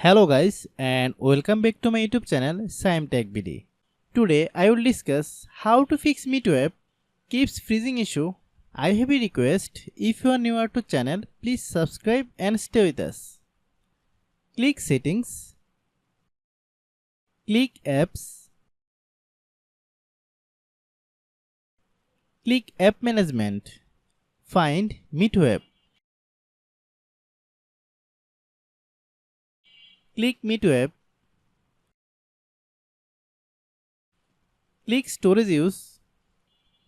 Hello guys and welcome back to my YouTube channel Shaem Tech BD. Today I will discuss how to fix MEETO app keeps freezing issue. I have a request, if you are newer to channel, please subscribe and stay with us. Click settings, click apps, click app management, find MEETO app. Click MEETO app, click storage use,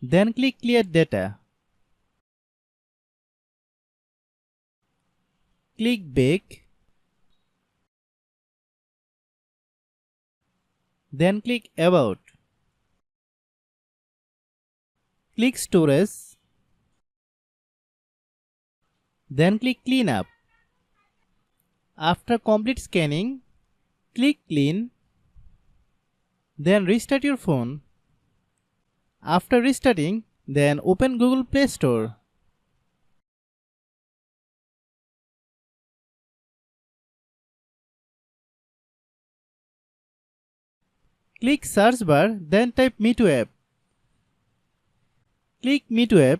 then click clear data. Click back, then click about. Click storage, then click clean up. After complete scanning, click clean, then restart your phone. After restarting, then open Google Play Store. Click search bar, then type MEETO app. Click MEETO app.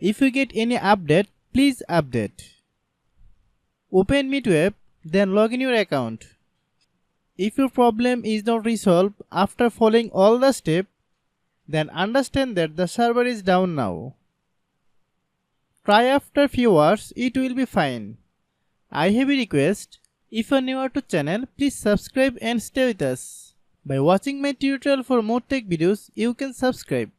If you get any update, please update. Open MEETO app, then log in your account. If your problem is not resolved after following all the steps, then understand that the server is down now. Try after few hours, it will be fine. I have a request, if you are newer to channel, please subscribe and stay with us. By watching my tutorial for more tech videos, you can subscribe.